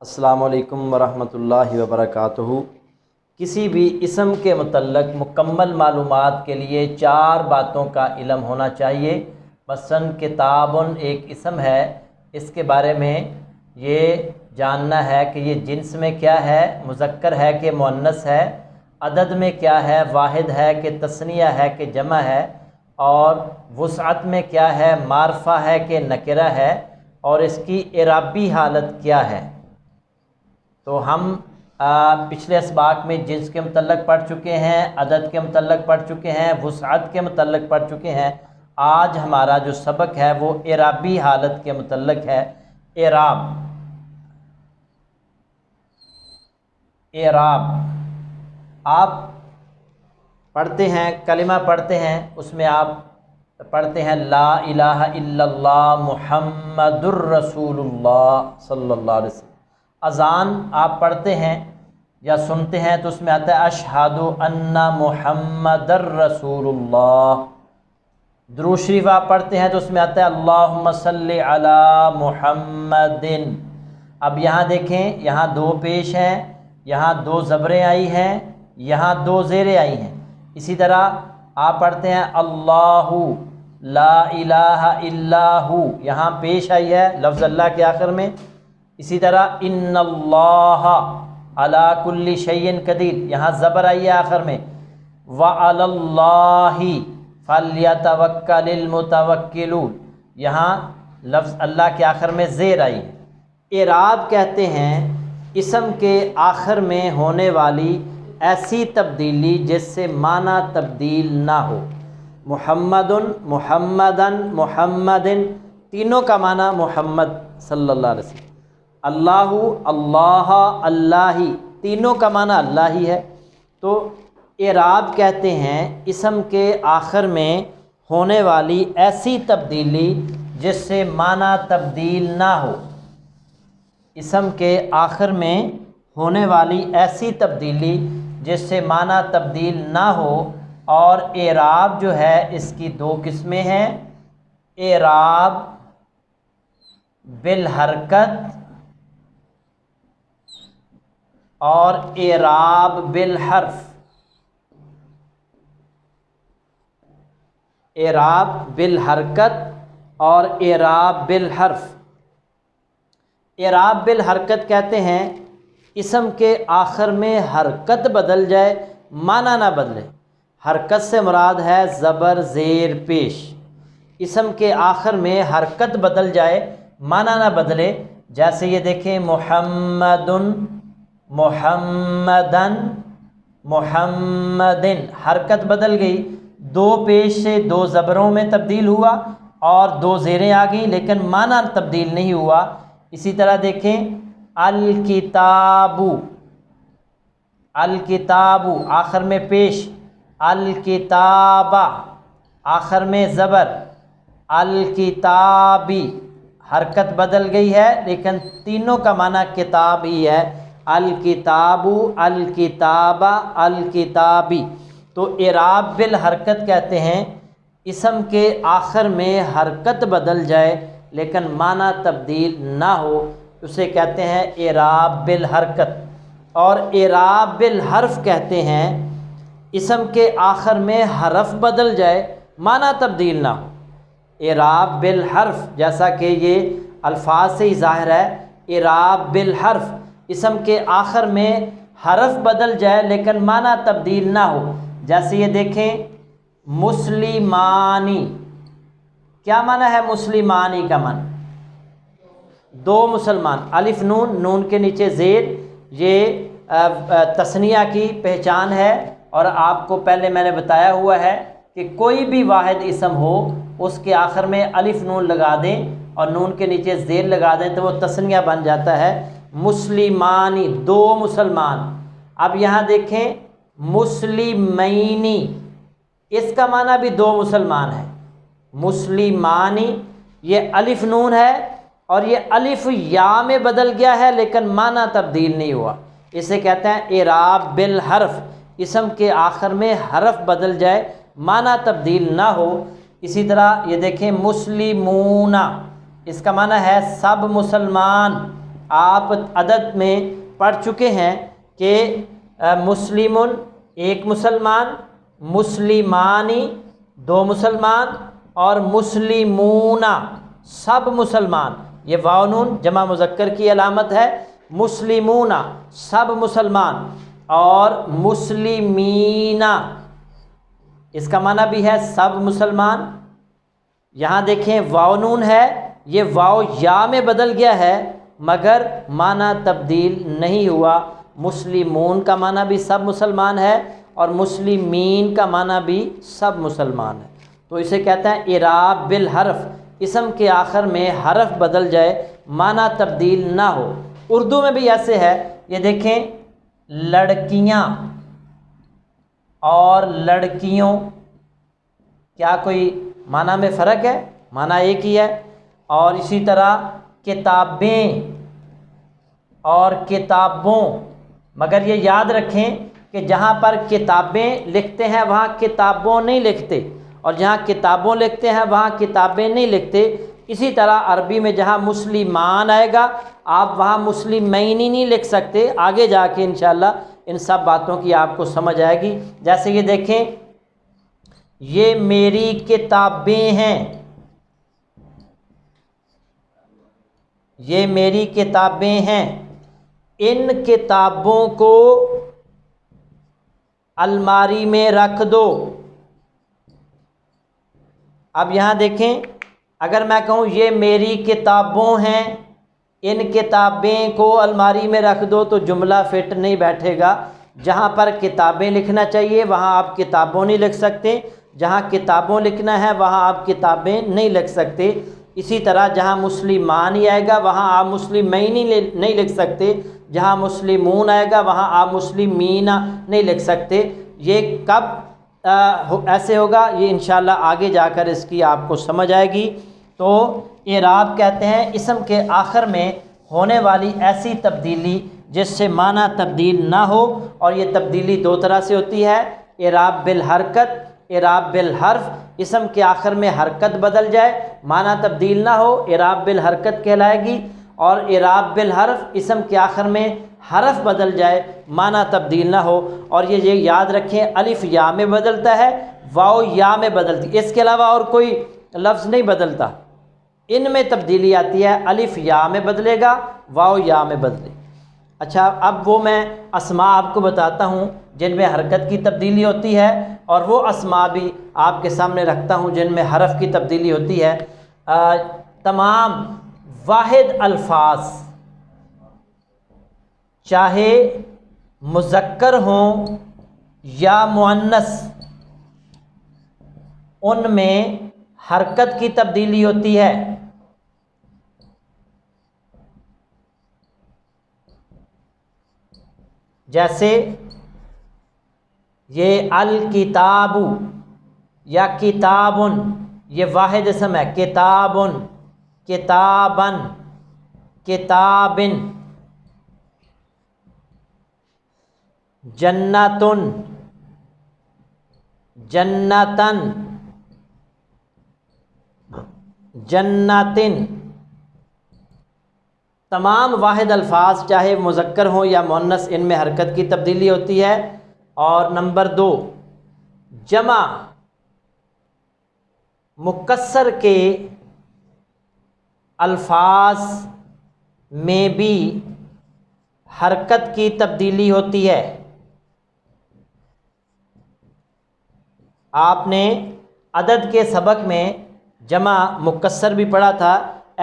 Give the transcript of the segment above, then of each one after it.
السلام علیکم ورحمۃ اللہ وبرکاتہ۔ کسی بھی اسم کے متعلق مکمل معلومات کے لیے 4 باتوں کا علم ہونا چاہیے۔ مثلاً کتابٌ ایک اسم ہے، اس کے بارے میں یہ جاننا ہے کہ یہ جنس میں کیا ہے، مذکر ہے کہ مؤنث ہے، عدد میں کیا ہے، واحد ہے کہ تثنیہ ہے کہ جمع ہے، اور وسعت میں کیا ہے، معرفہ ہے کہ نکرہ ہے، اور اس کی اعرابی حالت کیا ہے۔ تو ہم پچھلے اسباق میں جنس کے متعلق پڑھ چکے ہیں، عدد کے متعلق پڑھ چکے ہیں، وسعت کے متعلق پڑھ چکے ہیں۔ آج ہمارا جو سبق ہے وہ اعرابی حالت کے متعلق ہے۔ اعراب آپ پڑھتے ہیں، کلمہ پڑھتے ہیں، اس میں آپ پڑھتے ہیں لا الہ الا اللہ محمد الرسول اللہ صلی اللہ علیہ وسلم۔ اذان آپ پڑھتے ہیں یا سنتے ہیں تو اس میں آتا ہے اشہد ان محمد الرسول اللہ۔ درود شریف آپ پڑھتے ہیں تو اس میں آتا ہے اللہم صلی علی محمد۔ اب یہاں دیکھیں، یہاں 2 پیش ہیں، یہاں 2 زبریں آئی ہیں، یہاں 2 زیریں آئی ہیں۔ اسی طرح آپ پڑھتے ہیں اللہ لا الہ الا ہو، یہاں پیش آئی ہے لفظ اللہ کے آخر میں۔ اسی طرح ان اللہ علی کل شیء قدیر، یہاں زبر آئی ہے آخر میں۔ وعلی اللہ فلیتوکل المتوکلون، یہاں لفظ اللہ کے آخر میں زیر آئی ہے۔ اعراب کہتے ہیں اسم کے آخر میں ہونے والی ایسی تبدیلی جس سے معنی تبدیل نہ ہو۔ محمد، محمدن، محمدن، تینوں کا معنی محمد صلی اللہ علیہ وسلم۔ اللہ، اللہ، اللہ، تینوں کا معنی اللہ ہی ہے۔ تو اعراب کہتے ہیں اسم کے آخر میں ہونے والی ایسی تبدیلی جس سے معنی تبدیل نہ ہو۔ اسم کے آخر میں ہونے والی ایسی تبدیلی جس سے معنی تبدیل نہ ہو، اور اعراب جو ہے اس کی 2 قسمیں ہیں، اعراب بالحرکت اور اعراب بالحرف۔ اعراب بالحرکت اور اعراب بالحرف۔ اعراب بالحرکت کہتے ہیں اسم کے آخر میں حرکت بدل جائے، معنی نہ بدلے۔ حرکت سے مراد ہے زبر زیر پیش۔ اسم کے آخر میں حرکت بدل جائے، معنی نہ بدلے۔ جیسے یہ دیکھیں محمدن، محمدن، محمدن، حرکت بدل گئی، 2 پیش سے 2 زبروں میں تبدیل ہوا اور 2 زیریں آ گئیں، لیکن معنی تبدیل نہیں ہوا۔ اسی طرح دیکھیں الکتاب، الکتاب آخر میں پیش، الکتابہ آخر میں زبر، الکتابی، حرکت بدل گئی ہے لیکن تینوں کا معنی کتاب ہی ہے، الکتاب، الکتابہ، الکتابی۔ تو اعراب بالحرکت کہتے ہیں اسم کے آخر میں حرکت بدل جائے لیکن معنی تبدیل نہ ہو، اسے کہتے ہیں اعراب بالحرکت۔ اور اعراب بالحرف کہتے ہیں اسم کے آخر میں حرف بدل جائے، معنی تبدیل نہ ہو۔ اعراب بالحرف، جیسا کہ یہ الفاظ سے ہی ظاہر ہے، اعراب بالحرف، اسم کے آخر میں حرف بدل جائے لیکن معنی تبدیل نہ ہو۔ جیسے یہ دیکھیں مسلمانی، کیا معنی ہے مسلمانی کا معنی؟ 2 مسلمان، الف نون، نون کے نیچے زیر، یہ تثنیہ کی پہچان ہے۔ اور آپ کو پہلے میں نے بتایا ہوا ہے کہ کوئی بھی واحد اسم ہو اس کے آخر میں الف نون لگا دیں اور نون کے نیچے زیر لگا دیں تو وہ تثنیہ بن جاتا ہے۔ مسلمانی، 2 مسلمان۔ اب یہاں دیکھیں مسلمینی، اس کا معنی بھی 2 مسلمان ہے۔ مسلمانی، یہ الف نون ہے اور یہ الف یا میں بدل گیا ہے لیکن معنی تبدیل نہیں ہوا، اسے کہتے ہیں اعراب بالحرف۔ اسم کے آخر میں حرف بدل جائے، معنی تبدیل نہ ہو۔ اسی طرح یہ دیکھیں مسلمون، اس کا معنی ہے سب مسلمان۔ آپ عدد میں پڑھ چکے ہیں کہ مسلمن ایک مسلمان، مسلمانی دو مسلمان، اور مسلمون سب مسلمان۔ یہ واو نون جمع مذکر کی علامت ہے۔ مسلمون سب مسلمان، اور مسلمین اس کا معنی بھی ہے سب مسلمان۔ یہاں دیکھیں واو نون ہے، یہ واو یا میں بدل گیا ہے مگر معنی تبدیل نہیں ہوا۔ مسلمون کا معنی بھی سب مسلمان ہے اور مسلمین کا معنی بھی سب مسلمان ہے۔ تو اسے کہتے ہیں اعراب بالحرف، اسم کے آخر میں حرف بدل جائے، معنی تبدیل نہ ہو۔ اردو میں بھی ایسے ہے، یہ دیکھیں لڑکیاں اور لڑکیوں، کیا کوئی معنی میں فرق ہے؟ معنی ایک ہی ہے۔ اور اسی طرح کتابیں اور کتابوں، مگر یہ یاد رکھیں کہ جہاں پر کتابیں لکھتے ہیں وہاں کتابوں نہیں لکھتے، اور جہاں کتابوں لکھتے ہیں وہاں کتابیں نہیں لکھتے۔ اسی طرح عربی میں جہاں مسلمان آئے گا آپ وہاں مسلمین ہی نہیں لکھ سکتے، آگے جا کے انشاءاللہ ان سب باتوں کی آپ کو سمجھ آئے گی۔ جیسے یہ دیکھیں یہ میری کتابیں ہیں، یہ میری کتابیں ہیں، ان کتابوں کو الماری میں رکھ دو۔ اب یہاں دیکھیں اگر میں کہوں یہ میری کتابوں ہیں، ان کتابیں کو الماری میں رکھ دو، تو جملہ فٹ نہیں بیٹھے گا۔ جہاں پر کتابیں لکھنا چاہیے وہاں آپ کتابوں نہیں لکھ سکتے، جہاں کتابوں لکھنا ہے وہاں آپ کتابیں نہیں لکھ سکتے۔ اسی طرح جہاں مسلمان ہی آئے گا وہاں آپ مسلمین نہیں لکھ سکتے، جہاں مسلمون آئے گا وہاں آپ مسلمین نہیں لکھ سکتے۔ یہ کب ایسے ہوگا یہ انشاءاللہ آگے جا کر اس کی آپ کو سمجھ آئے گی۔ تو اعراب کہتے ہیں اسم کے آخر میں ہونے والی ایسی تبدیلی جس سے معنی تبدیل نہ ہو، اور یہ تبدیلی دو طرح سے ہوتی ہے، اعراب بالحرکت، اعراب بالحرف، اسم کے آخر میں حرکت بدل جائے معنی تبدیل نہ ہو اعراب بالحرکت کہلائے گی، اور اعراب بالحرف اسم کے آخر میں حرف بدل جائے معنی تبدیل نہ ہو۔ اور یہ یاد رکھیں الف یا میں بدلتا ہے، واو یا میں بدلتی، اس کے علاوہ اور کوئی لفظ نہیں بدلتا، ان میں تبدیلی آتی ہے، الف یا میں بدلے گا، واو یا میں بدلے گا۔ اچھا اب وہ میں اسماء آپ کو بتاتا ہوں جن میں حرکت کی تبدیلی ہوتی ہے، اور وہ اسماء بھی آپ کے سامنے رکھتا ہوں جن میں حرف کی تبدیلی ہوتی ہے۔ تمام واحد الفاظ چاہے مذکر ہوں یا مؤنث ان میں حرکت کی تبدیلی ہوتی ہے۔ جیسے یہ الکتاب یا کتابن، یہ واحد اسم ہے، کتابن، کتابن، کتابن۔ جنتن، جنتن، جنتن۔ تمام واحد الفاظ چاہے مذکر ہوں یا مؤنث ان میں حرکت کی تبدیلی ہوتی ہے۔ اور نمبر 2، جمع مکسر کے الفاظ میں بھی حرکت کی تبدیلی ہوتی ہے۔ آپ نے عدد کے سبق میں جمع مکسر بھی پڑھا تھا،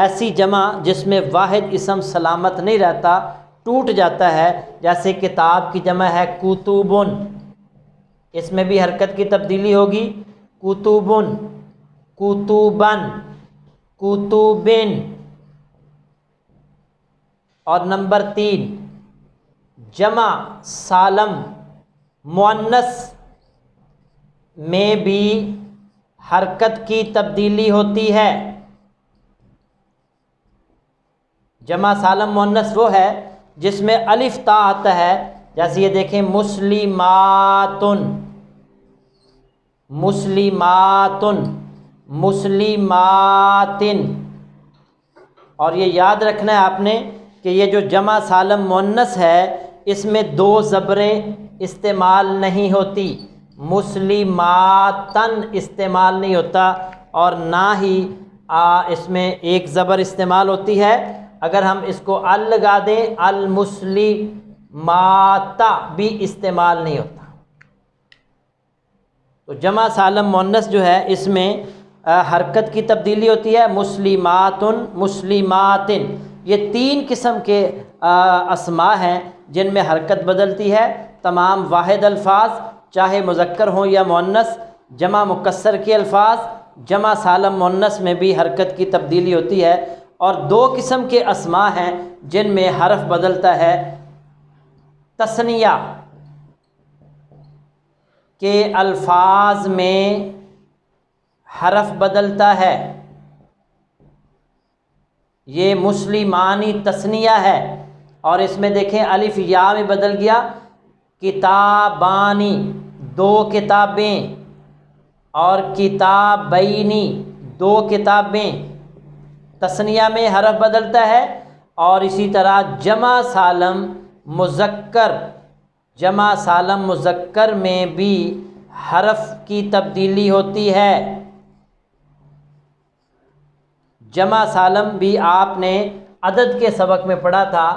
ایسی جمع جس میں واحد اسم سلامت نہیں رہتا، ٹوٹ جاتا ہے، جیسے کتاب کی جمع ہے کتبن، اس میں بھی حرکت کی تبدیلی ہوگی، کتبن، کتبن، کتبن۔ اور نمبر 3، جمع سالم مؤنث میں بھی حرکت کی تبدیلی ہوتی ہے۔ جمع سالم مؤنث وہ ہے جس میں الف تا آتا ہے، جیسے یہ دیکھیں مسلماتن، مسلماتن، مسلماتن۔ اور یہ یاد رکھنا ہے آپ نے کہ یہ جو جمع سالم مؤنث ہے اس میں دو زبریں استعمال نہیں ہوتی، مسلماتن استعمال نہیں ہوتا، اور نہ ہی اس میں ایک زبر استعمال ہوتی ہے۔ اگر ہم اس کو ال لگا دیں المسلمات بھی استعمال نہیں ہوتا۔ تو جمع سالم مؤنث جو ہے اس میں حرکت کی تبدیلی ہوتی ہے، مسلماتن، مسلماتن، یہ تین قسم کے اسماء ہیں جن میں حرکت بدلتی ہے۔ تمام واحد الفاظ چاہے مذکر ہوں یا مؤنث، جمع مکسر کے الفاظ جمع سالم مؤنث میں بھی حرکت کی تبدیلی ہوتی ہے۔ اور دو قسم کے اسماء ہیں جن میں حرف بدلتا ہے، تثنیہ کے الفاظ میں حرف بدلتا ہے، یہ مسلمانی تثنیہ ہے، اور اس میں دیکھیں الف یا میں بدل گیا، کتابانی دو کتابیں، اور کتابینی دو کتابیں، تثنیہ میں حرف بدلتا ہے۔ اور اسی طرح جمع سالم مذکر، جمع سالم مذکر میں بھی حرف کی تبدیلی ہوتی ہے۔ جمع سالم بھی آپ نے عدد کے سبق میں پڑھا تھا،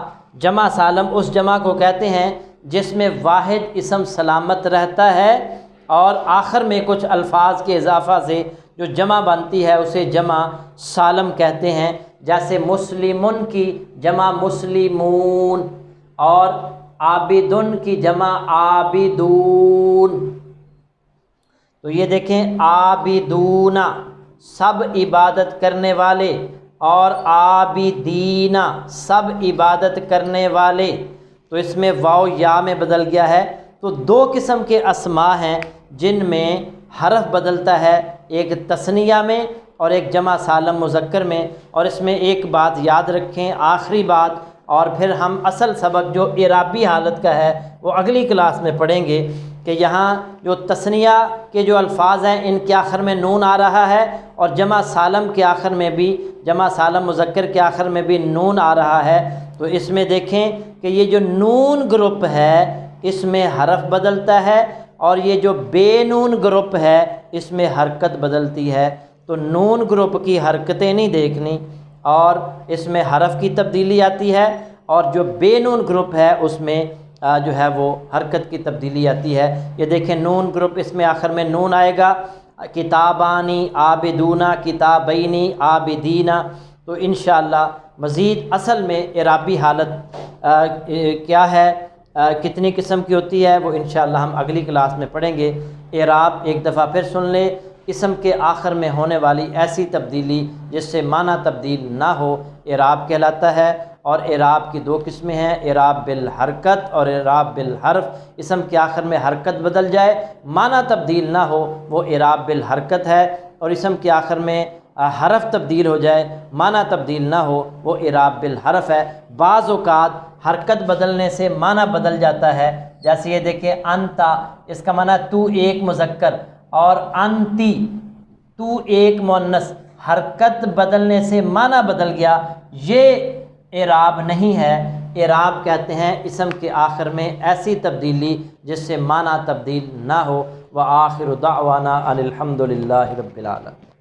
جمع سالم اس جمع کو کہتے ہیں جس میں واحد اسم سلامت رہتا ہے اور آخر میں کچھ الفاظ کے اضافہ سے جو جمع بنتی ہے اسے جمع سالم کہتے ہیں۔ جیسے مسلمن کی جمع مسلمون، اور عابدن کی جمع عابدون۔ تو یہ دیکھیں عابدون سب عبادت کرنے والے، اور عابدین سب عبادت کرنے والے، تو اس میں واو یا میں بدل گیا ہے۔ تو دو قسم کے اسماء ہیں جن میں حرف بدلتا ہے، ایک تثنیہ میں اور ایک جمع سالم مذکر میں۔ اور اس میں ایک بات یاد رکھیں، آخری بات، اور پھر ہم اصل سبق جو اعرابی حالت کا ہے وہ اگلی کلاس میں پڑھیں گے، کہ یہاں جو تثنیہ کے جو الفاظ ہیں ان کے آخر میں نون آ رہا ہے، اور جمع سالم کے آخر میں بھی، جمع سالم مذکر کے آخر میں بھی نون آ رہا ہے۔ تو اس میں دیکھیں کہ یہ جو نون گروپ ہے اس میں حرف بدلتا ہے، اور یہ جو بے نون گروپ ہے اس میں حرکت بدلتی ہے۔ تو نون گروپ کی حرکتیں نہیں دیکھنی، اور اس میں حرف کی تبدیلی آتی ہے، اور جو بے نون گروپ ہے اس میں جو ہے وہ حرکت کی تبدیلی آتی ہے۔ یہ دیکھیں نون گروپ، اس میں آخر میں نون آئے گا، کتابانی عابدون، کتابینی عابدین۔ تو انشاءاللہ مزید اصل میں اعرابی حالت کیا ہے، کتنی قسم کی ہوتی ہے، وہ انشاءاللہ ہم اگلی کلاس میں پڑھیں گے۔ اعراب ایک دفعہ پھر سن لیں، اسم کے آخر میں ہونے والی ایسی تبدیلی جس سے معنی تبدیل نہ ہو اعراب کہلاتا ہے۔ اور اعراب کی دو قسمیں ہیں، اعراب بالحرکت اور اعراب بالحرف۔ اسم کے آخر میں حرکت بدل جائے، معنی تبدیل نہ ہو، وہ اعراب بالحرکت ہے، اور اسم کے آخر میں حرف تبدیل ہو جائے، معنی تبدیل نہ ہو، وہ اعراب بالحرف ہے۔ بعض اوقات حرکت بدلنے سے معنی بدل جاتا ہے، جیسے یہ دیکھیں انتا، اس کا معنی تو ایک مذکر، اور انتی تو ایک مؤنث، حرکت بدلنے سے معنی بدل گیا، یہ اعراب نہیں ہے۔ اعراب کہتے ہیں اسم کے آخر میں ایسی تبدیلی جس سے معنی تبدیل نہ ہو۔ وآخر دعوانا ان الحمد للہ رب العالمین۔